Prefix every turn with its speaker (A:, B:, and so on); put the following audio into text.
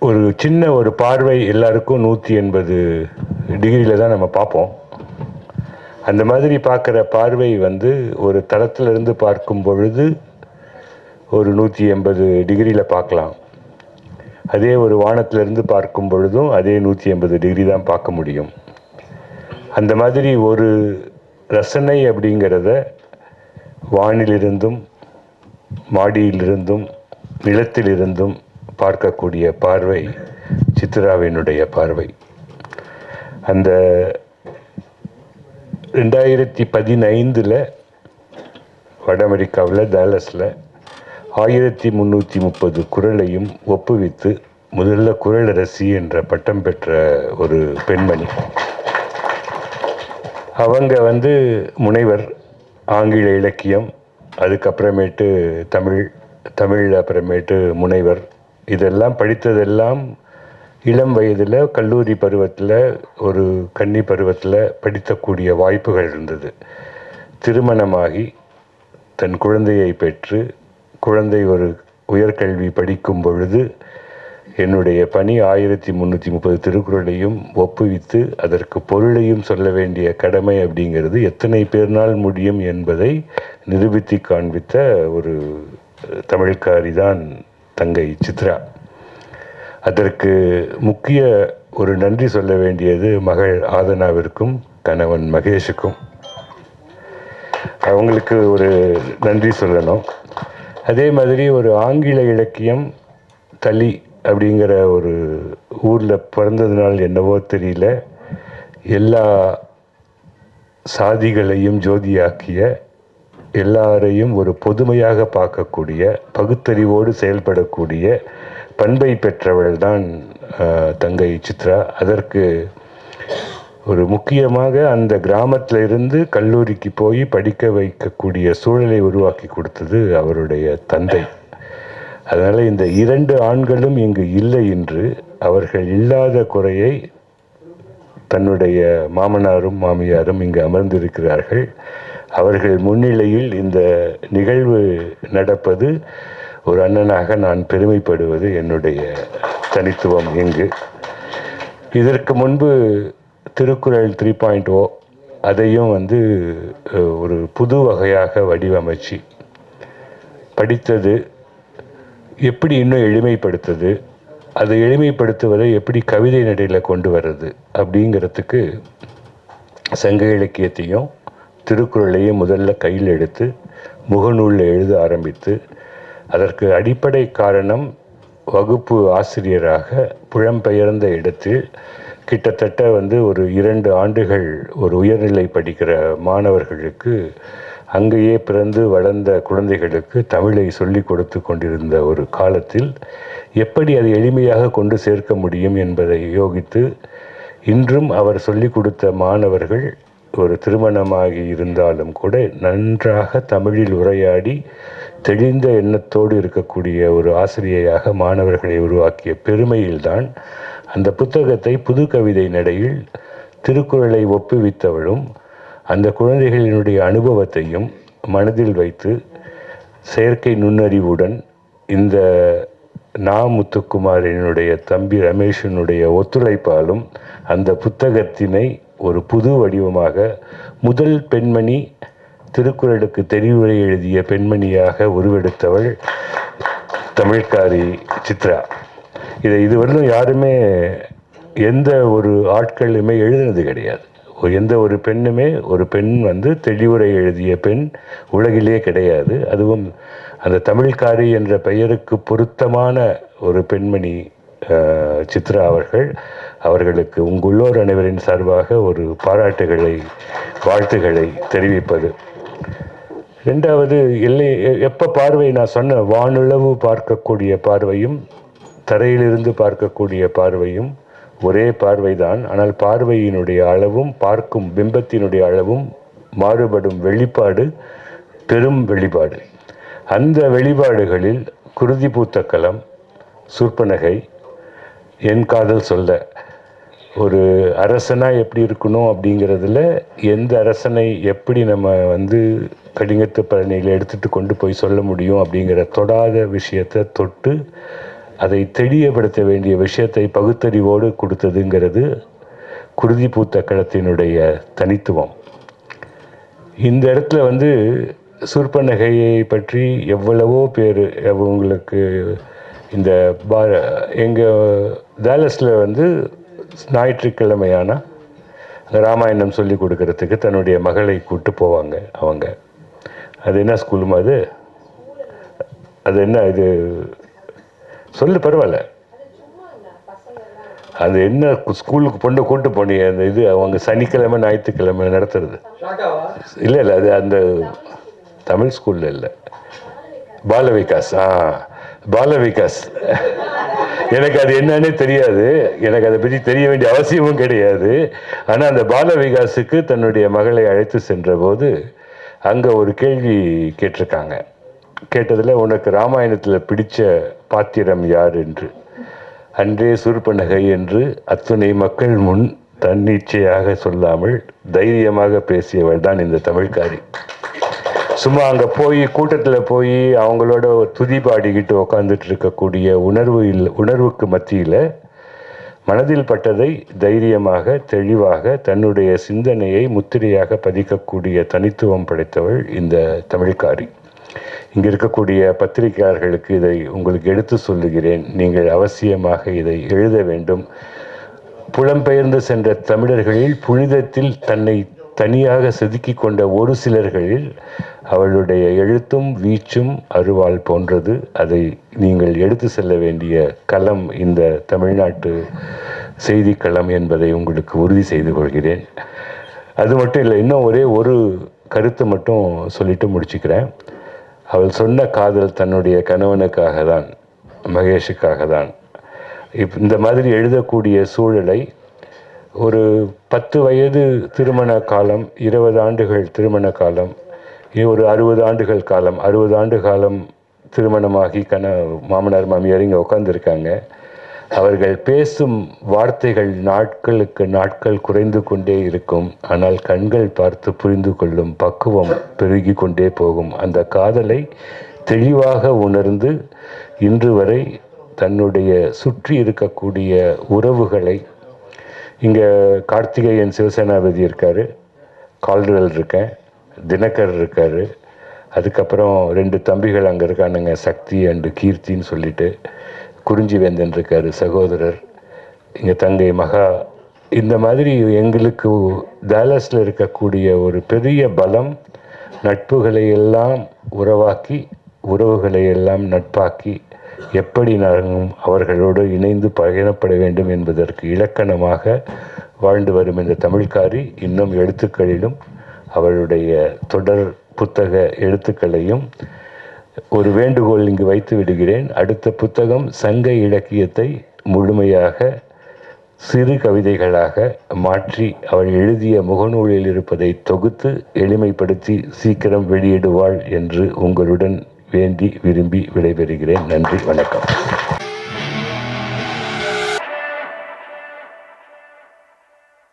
A: ஒரு சின்ன ஒரு பார்வை எல்லாருக்கும் 180 டிகிரியில் தான் நம்ம பார்ப்போம். அந்த மாதிரி பார்க்குற பார்வை வந்து ஒரு தளத்திலிருந்து பார்க்கும் பொழுது ஒரு 180 டிகிரியில் பார்க்கலாம். அதே ஒரு வானத்திலிருந்து பார்க்கும் பொழுதும் அதே 180 டிகிரி தான் பார்க்க முடியும். அந்த மாதிரி ஒரு ரசனை அப்படிங்கிறத வானிலிருந்தும் மாடியிலிருந்தும் நிலத்திலிருந்தும் பார்க்கக்கூடிய பார்வை சித்ராவினுடைய பார்வை. அந்த 2015 வட அமெரிக்காவில் டாலஸில் 1330 குறளையும் ஒப்புவித்து முதல்ல குறளரசி என்ற பட்டம் பெற்ற ஒரு பெண்மணி. அவங்க வந்து முனைவர், ஆங்கில இலக்கியம், அதுக்கப்புறமேட்டு தமிழ் அப்புறமேட்டு முனைவர். இதெல்லாம் படித்ததெல்லாம் இளம் வயதில் கல்லூரி பருவத்தில் ஒரு கன்னி பருவத்தில் படிக்கக்கூடிய வாய்ப்புகள் இருந்தது. திருமணமாகி தன் குழந்தையை பெற்று குழந்தை ஒரு உயர்கல்வி படிக்கும் பொழுது என்னுடைய பணி 1330 திருக்குறளையும் ஒப்புவித்து அதற்கு பொருளையும் சொல்ல வேண்டிய கடமை அப்படிங்கிறது எத்தனை பேர்னால் முடியும் என்பதை நிரூபித்து காண்பித்த ஒரு தமிழ்காரி தான் தங்கை சித்ரா. அதற்கு முக்கிய ஒரு நன்றி சொல்ல வேண்டியது மகள் ஆதனாவிற்கும் கணவன் மகேஷுக்கும். அவங்களுக்கு ஒரு நன்றி சொல்லணும். அதே மாதிரி ஒரு ஆங்கில இலக்கியம் தளி அப்படிங்கிற ஒரு ஊரில் பிறந்ததுனால் என்னவோ தெரியல, எல்லா சாதிகளையும் ஜோதியாக்கிய, எல்லாரையும் ஒரு பொதுமையாக பார்க்கக்கூடிய, பகுத்தறிவோடு செயல்படக்கூடிய பண்பை பெற்றவள் தான் தங்கை சித்ரா. அதற்கு ஒரு முக்கியமாக அந்த கிராமத்தில் இருந்து கல்லூரிக்கு போய் படிக்க வைக்கக்கூடிய சூழலை உருவாக்கி கொடுத்தது அவருடைய தந்தை. அதனால் இந்த 2 ஆண்களும் இங்கு இல்லை என்று அவர்கள் இல்லாத குறையை தன்னுடைய மாமனாரும் மாமியாரும் இங்கு அமர்ந்திருக்கிறார்கள். அவர்கள் முன்னிலையில் இந்த நிகழ்வு நடப்பது ஒரு அண்ணனாக நான் பெருமைப்படுவது என்னுடைய தனித்துவம். இங்கு இதற்கு முன்பு திருக்குறள் 3.0 அதையும் வந்து ஒரு புது வகையாக வடிவமைச்சு படித்தது. எப்படி இன்னும் எளிமைப்படுத்துது, அதை எளிமைப்படுத்துவதை எப்படி கவிதை நடையில் கொண்டு வர்றது அப்படிங்கிறதுக்கு சங்க இலக்கியத்தையும் திருக்குறளையும் முதல்ல கையில் எடுத்து முகநூலில் எழுத ஆரம்பித்து, அதற்கு அடிப்படை காரணம் வகுப்பு ஆசிரியராக புலம்பெயர்ந்த இடத்தில் கிட்டத்தட்ட வந்து ஒரு 2 ஆண்டுகள் ஒரு உயர்நிலை படிக்கிற மாணவர்களுக்கு, அங்கேயே பிறந்து வளர்ந்த குழந்தைகளுக்கு தமிழை சொல்லிக் கொடுத்து கொண்டிருந்த ஒரு காலத்தில் எப்படி அதை எளிமையாக கொண்டு சேர்க்க முடியும் என்பதை யோகித்து, இன்றும் அவர் சொல்லிக் கொடுத்த மாணவர்கள் ஒரு திருமணமாகி இருந்தாலும் கூட நன்றாக தமிழில் உரையாடி தெளிந்த எண்ணத்தோடு இருக்கக்கூடிய ஒரு ஆசிரியையாக மாணவர்களை உருவாக்கிய பெருமையில்தான் அந்த புத்தகத்தை புது கவிதை நடையில் திருக்குறளை ஒப்புவித்தவளும் அந்த குழந்தைகளினுடைய அனுபவத்தையும் மனதில் வைத்து செயற்கை நுண்ணறிவுடன் இந்த முத்துக்குமாரினுடைய தம்பி ரமேஷனுடைய ஒத்துழைப்பாலும் அந்த புத்தகத்தினை ஒரு புது வடிவமாக முதல் பெண்மணி திருக்குறளுக்கு தெரிவுரை எழுதிய பெண்மணியாக உருவெடுத்தவள் தமிழ்காரி சித்ரா. இதை இதுவரையிலும் யாருமே எந்த ஒரு ஆட்களுமே எழுதுனது கிடையாது. எந்த ஒரு பெண்ணுமே ஒரு பெண் வந்து தெளிவுரை எழுதிய பெண் உலகிலே கிடையாது. அதுவும் அந்த தமிழ்காரி என்ற பெயருக்கு பொருத்தமான ஒரு பெண்மணி சித்ரா அவர்களுக்கு உங்களுள்ளோர் அனைவரின் சார்பாக ஒரு பாராட்டுகளை வாழ்த்துக்களை தெரிவிப்பது. 2வது எப்போ பார்வை நான் சொன்ன வானுளவு பார்க்கக்கூடிய பார்வையும் தரையிலிருந்து பார்க்கக்கூடிய பார்வையும் ஒரே பார்வைதான். ஆனால் பார்வையினுடைய அளவும் பார்க்கும் பிம்பத்தினுடைய அளவும் மாறுபடும். வெளிப்பாடு பெரும் வெளிப்பாடு. அந்த வெளிப்பாடுகளில் குருதி பூத்த களம், சூர்பனகை, என் காதல் சொல்ல, ஒரு அரசனாக எப்படி இருக்கணும் அப்படிங்கிறதுல எந்த அரசனை எப்படி நம்ம வந்து கடிங்கத்து பழனியில் எடுத்துகிட்டு கொண்டு போய் சொல்ல முடியும் அப்படிங்கிற தொடாத விஷயத்தை தொட்டு அதை தெளிவுபடுத்த வேண்டிய விஷயத்தை பகுத்தறிவோடு கொடுத்ததுங்கிறது குருதி பூத்த களத்தினுடைய தனித்துவம். இந்த இடத்துல சூர்பனகையை பற்றி எவ்வளவோ பேர் அவங்களுக்கு இந்த எங்கள் டேலஸில் ஞாயிற்றுக்கிழமையான ராமாயணம் சொல்லி கொடுக்கறதுக்கு தன்னுடைய மகளை கூப்பிட்டு போவாங்க. அவங்க அது என்ன ஸ்கூலுமா அது என்ன இது சொல்லு, பரவாயில்ல, அது என்ன ஸ்கூலுக்கு பொண்ணை கூப்பிட்டு போனீங்க? அந்த இது அவங்க சனிக்கிழமை ஞாயிற்றுக்கிழமை நடத்துறது இல்லை இல்லை, அது அந்த தமிழ் ஸ்கூலில் இல்லை, பாலவிகாஸ். பாலவிகாஸ். எனக்கு அது என்னன்னே தெரியாது, எனக்கு அதை பற்றி தெரிய வேண்டிய அவசியமும் கிடையாது. ஆனால் அந்த பாலவிகாஸுக்கு தன்னுடைய மகளை அழைத்து சென்ற போது அங்கே ஒரு கேள்வி கேட்டிருக்காங்க. கேட்டதில் உனக்கு ராமாயணத்தில் பிடித்த பாத்திரம் யார் என்று. அன்றே சூர்பனகை என்று அத்துணை மக்கள் முன் தன்னிச்சையாக சொல்லாமல் தைரியமாக பேசியவள் தான் இந்த தமிழ்காரி. சும்மா அங்கே போய் கூட்டத்தில் போய் அவங்களோட துதி பாடிக்கிட்டு உக்காந்துட்டு இருக்கக்கூடிய உணர்வுக்கு மத்தியில் மனதில் பட்டதை தைரியமாக தெளிவாக தன்னுடைய சிந்தனையை முத்திரையாக பதிக்கக்கூடிய தனித்துவம் படைத்தவள் இந்த தமிழ்காரி. இங்கே இருக்கக்கூடிய பத்திரிகையாளர்களுக்கு இதை உங்களுக்கு எடுத்து சொல்லுகிறேன். நீங்கள் அவசியமாக இதை எழுத வேண்டும். புலம்பெயர்ந்து சென்ற தமிழர்களில் புனிதத்தில் தன்னை தனியாக செதுக்கி கொண்ட ஒரு சிலர்களில் அவளுடைய எழுத்தும் வீச்சும் அருவாள் போன்றது. அதை நீங்கள் எடுத்து செல்ல வேண்டிய களம் இந்த தமிழ்நாட்டு செய்தி களம் என்பதை உங்களுக்கு உறுதி செய்து கொள்கிறேன். அது மட்டும் இல்லை, இன்னும் ஒரே ஒரு கருத்து மட்டும் சொல்லிட்டு முடிச்சுக்கிறேன். அவள் சொன்ன காதல் தன்னுடைய கணவனுக்காக தான், மகேஷுக்காக தான். இந்த மாதிரி எழுதக்கூடிய சூழலை ஒரு 10 வயது திருமண காலம், 20 ஆண்டுகள் திருமண காலம், ஒரு 60 ஆண்டுகள் காலம், 60 ஆண்டு காலம் திருமணமாகி மாமனார் மாமியார் இங்கே உட்காந்துருக்காங்க. அவர்கள் பேசும் வார்த்தைகள் நாட்களுக்கு நாட்கள் குறைந்து கொண்டே இருக்கும். ஆனால் கண்கள் பார்த்து புரிந்து கொள்ளும் பக்குவம் பெருகி கொண்டே போகும். அந்த காதலை தெளிவாக உணர்ந்து இன்று வரை தன்னுடைய சுற்றி இருக்கக்கூடிய உறவுகளை, இங்கே கார்த்திகேயன் சிவசேனாபதி இருக்கார், கால்டுவெல் இருக்கேன், தினகர் இருக்கார், அதுக்கப்புறம் 2 தம்பிகள் அங்கே இருக்கானுங்க, சக்தி அண்டு கீர்த்தின்னு சொல்லிட்டு, குறிஞ்சி வேந்தன் இருக்கார் சகோதரர், இங்கே தங்கை மகா. இந்த மாதிரி எங்களுக்கு டேலஸில் இருக்கக்கூடிய ஒரு பெரிய பலம், நட்புகளை எல்லாம் உறவாக்கி உறவுகளை எல்லாம் நட்பாக்கி எப்படி நாங்கள் அவர்களோடு இணைந்து பயணப்பட வேண்டும் என்பதற்கு இலக்கணமாக வாழ்ந்து வரும் இந்த தமிழ்காரி இன்னும் எழுத்துக்களிலும் அவளுடைய தொடர் புத்தக எழுத்துக்களையும் ஒரு வேண்டுகோள் இங்கு வைத்து விடுகிறேன். அடுத்த புத்தகம் சங்க இலக்கியத்தை முழுமையாக சிறு கவிதைகளாக மாற்றி அவள் எழுதிய முகநூலில் இருப்பதை தொகுத்து எளிமைப்படுத்தி சீக்கிரம் வெளியிடுவாள் என்று உங்களுடன் வேண்டி விரும்பி விடைபெறுகிறேன். நன்றி, வணக்கம்.